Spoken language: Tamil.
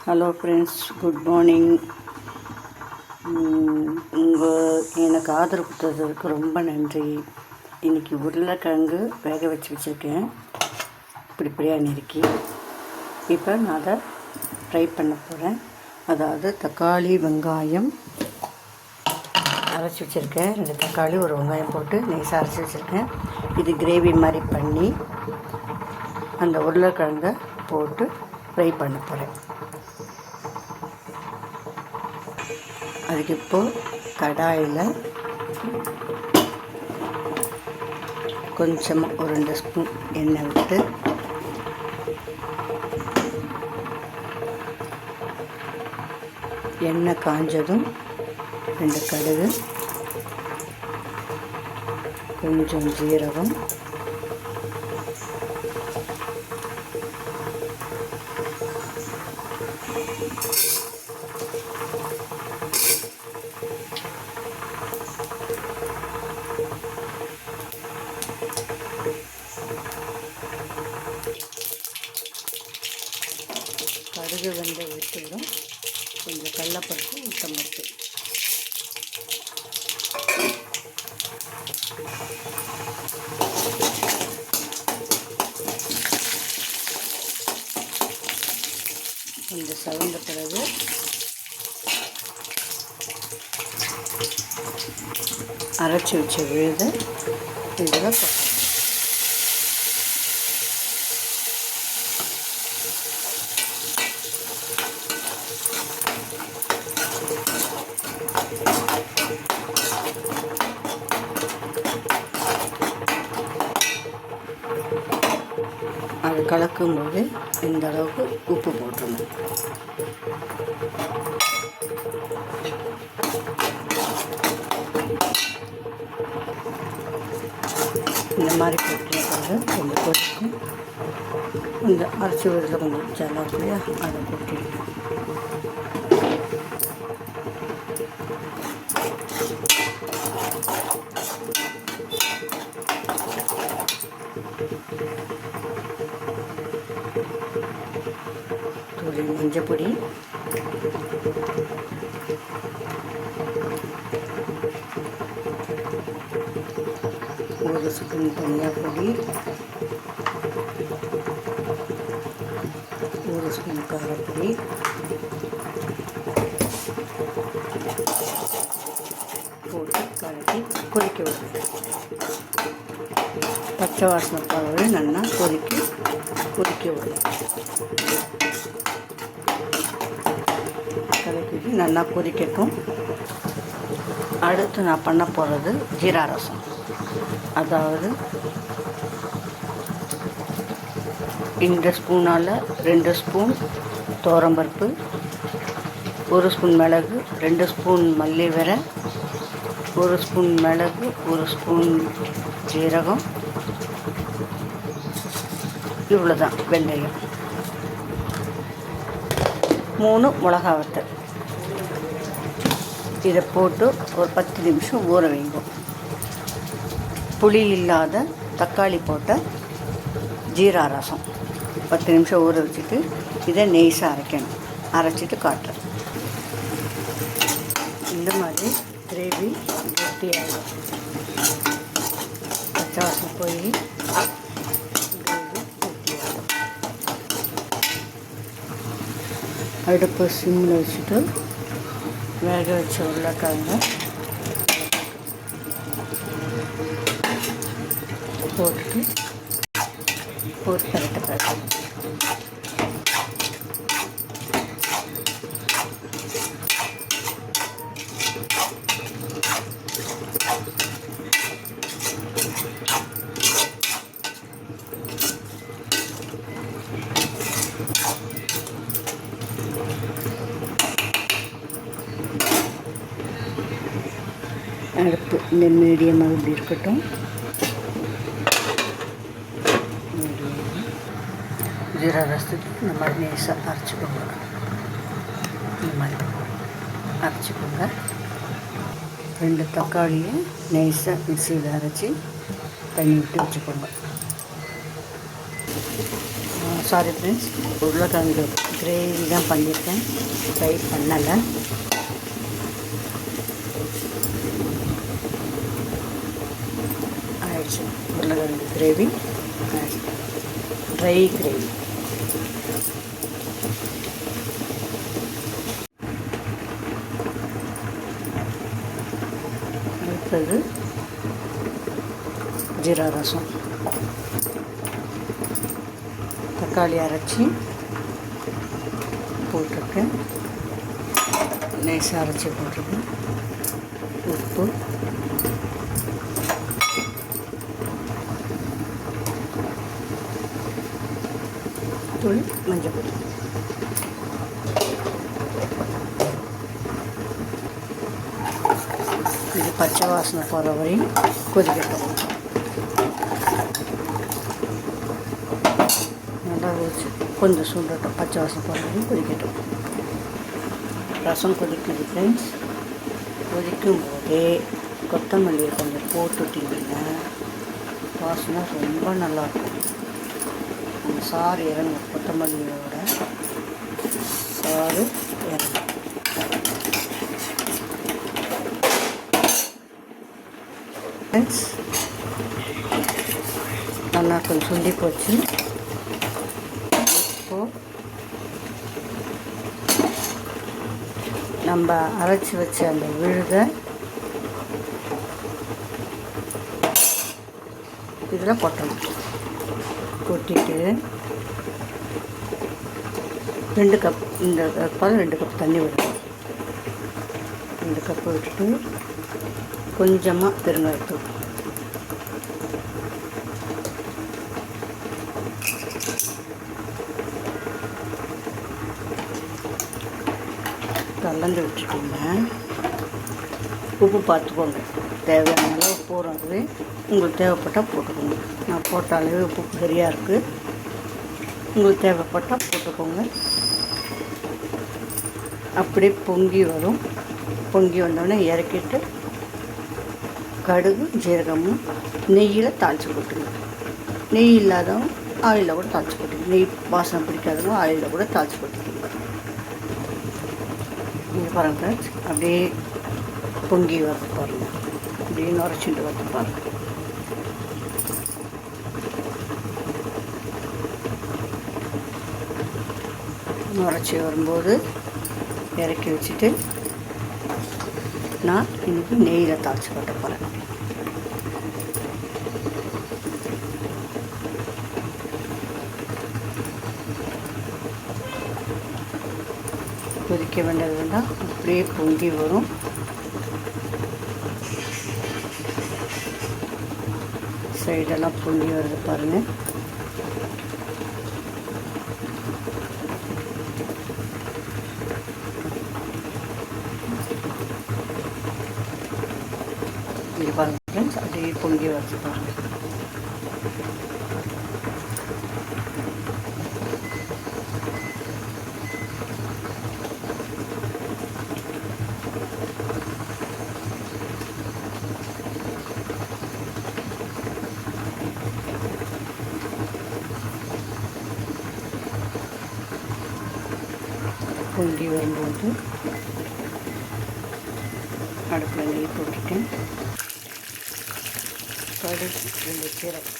Hello friends, good morning. எனக்கு ஆதரவு கொடுத்ததுக்கு ரொம்ப நன்றி. இன்றைக்கி உருளைக்கிழங்கு வேக வச்சுருக்கேன், இப்படியா நறுக்கி. இப்போ நான் அதை ஃப்ரை பண்ண போகிறேன். அதாவது தக்காளி வெங்காயம் அரைச்சி வச்சுருக்கேன். 2 தக்காளி 1 வெங்காயம் போட்டு நைஸாக அரைச்சி வச்சுருக்கேன். இது கிரேவி மாதிரி பண்ணி அந்த உருளைக்கிழங்கை போட்டு ஃப்ரை பண்ண போகிறேன். அதுக்கு இப்போது கடாயில் கொஞ்சமாக ஒரு 2 ஸ்பூன் எண்ணெய் விட்டு எண்ணெய் காஞ்சதும் 2 கடுகு, கொஞ்சம் ஜீரகம், கடுகு வெந்த விட்டுவிடும். கொஞ்சம் கடலைப்பருப்பு, உளுத்தம்பருப்பு, கொஞ்சம் சவந்த பிறகு அரைச்சி வச்ச விழுது இதில் அது கலக்கும்போது இந்த அளவுக்கு உப்பு போட்டுடணும். இந்த மாதிரி போட்டுருக்காங்க. கொஞ்சம் கொதிக்கும். இந்த அரிசி விழுத கொஞ்சம் ஜலாக்குலையா அதை கொட்டிடுங்க. மஞ்சள் பொடி, ஒரு ஸ்பூன் தனியா பொடி, ஒரு ஸ்பூன் காரப்பொடி, போட்டு கலக்கி கொதிக்க விடுங்க. பச்சை வாசனை போக நல்லா கொதிக்க விடுங்க. கலக்கி நல்லா கொதிக்கட்டும். அடுத்து நான் பண்ண போகிறது ஜீரா ரசம். அதாவது இந்த ஸ்பூனால் 2 ஸ்பூன் துவரம்பருப்பு, 1 ஸ்பூன் மிளகு, 2 ஸ்பூன் மல்லி விரை, 1 ஸ்பூன் மிளகு, 1 ஸ்பூன் ஜீரகம், இவ்வளோதான். வெந்தயம், 3 மிளகா வத்தல். இதை போட்டு ஒரு 10 நிமிஷம் ஊற வைங்க. புளி இல்லாத தக்காளி போட்ட ஜீரா ரசம் 10 நிமிஷம் ஊற வச்சுட்டு இதை நெய்ஸாக அரைக்கணும். அரைச்சிட்டு காட்டுறேன். இந்த மாதிரி கிரேவி கெட்டியாகும். பச்சை வாசம் போய் கிரேவி கெட்டியாகும். அடுப்பு சிம்மில் வச்சுட்டு வேக வச்ச உருளைக்கிழங்கு போட்டு பரட்ட அடுப்பு இந்த மீடியமாக இப்படி இருக்கட்டும். ஜீரா ரசத்துக்கு இந்த மாதிரி நைஸாக அரைச்சிக்கோங்க. இந்த மாதிரி அரைச்சிக்கோங்க. 2 தக்காளியை நைஸாக மிக்சியில் அரைச்சி தண்ணி விட்டு வச்சுக்கோங்க. சாரி ஃப்ரெண்ட்ஸ், உருளைக்கிழங்கு கிரேவி தான் பண்ணியிருக்கேன், ஃப்ரை பண்ணலை. ஆயிடுச்சு உருளைக்கிழங்கு கிரேவி, ட்ரை கிரேவி. அடுத்தது ஜீரா ரசம். தக்காளி அரைச்சி போட்டிருக்கேன், நைஸாக அரைச்சி போட்டிருக்கேன். உப்பு, தூள், மஞ்சள் பொடி. இது பச்சை வாசனை போகிற வரையும் கொதிக்கட்டும். நல்லா வச்சு கொஞ்சம் சுண்டட்டும், பச்சை வாசனை போகிற வரையும் கொதிக்கட்டும். ரசம் கொதிக்குது ஃப்ரெண்ட்ஸ். கொதிக்கும் போதே கொத்தமல்லி கொஞ்சம் போட்டுட்டிங்கன்னா வாசனை ரொம்ப நல்லாயிருக்கும். அந்த சாறு இறங்கும், கொத்தமல்லியோட சாறு இறங்கும். ஃப்ரெண்ட்ஸ், நல்லா கொஞ்சம் சுண்டி போச்சு. இப்போது நம்ம அரைச்சி வச்ச அந்த விழுதை இதில் கொட்டணும். கொட்டிட்டு 2 கப், இந்த கப்பால் 2 கப் தண்ணி விடணும். 2 கப்பு விட்டுட்டு கொஞ்சமாக பெருங்காயத்தூள், கலந்து விட்டுட்டோங்க. உப்பு பார்த்துக்கோங்க, தேவையான அளவு போகிறோம். அதுவே உங்களுக்கு தேவைப்பட்டால் போட்டுக்கோங்க. நான் போட்ட அளவு உப்பு சரியாக இருக்குது, உங்களுக்கு தேவைப்பட்டால் போட்டுக்கோங்க. அப்படியே பொங்கி வரும். பொங்கி வந்தோடனே இறக்கிட்டு கடுகு ஜீரகமும் நெய்யில் தாளித்து போட்டுங்க. நெய் இல்லாதவங்க ஆயிலில் கூட தாளித்து போட்டுங்க. நெய் வாசனை பிடிக்காதவங்க ஆயிலில் கூட தாளித்து போட்டுக்கோங்க. நீங்கள் பாருங்கள் ஃப்ரெண்ட்ஸ், அப்படியே பொங்கி வரது பாருங்கள், அப்படியே நுரைச்சிட்டு வரது பாருங்கள். நுரைச்சி வரும்போது இறக்கி வச்சுட்டு நான் இன்றைக்கி நெய்யில் தாளித்து கொட்ட போகிறேன். கொதிக்க வேண்டியது வேண்டாம், அப்படியே பொங்கி வரும். சைடெல்லாம் பொங்கி வருது பாருங்கள். இது பாருங்கள் ஃப்ரெண்ட்ஸ், அப்படியே பொங்கி வருது பாருங்கள். பொங்கி வரும்போது அடுப்பில் நெய் போட்டுட்டேன். கடுகு 2 சீரகம்,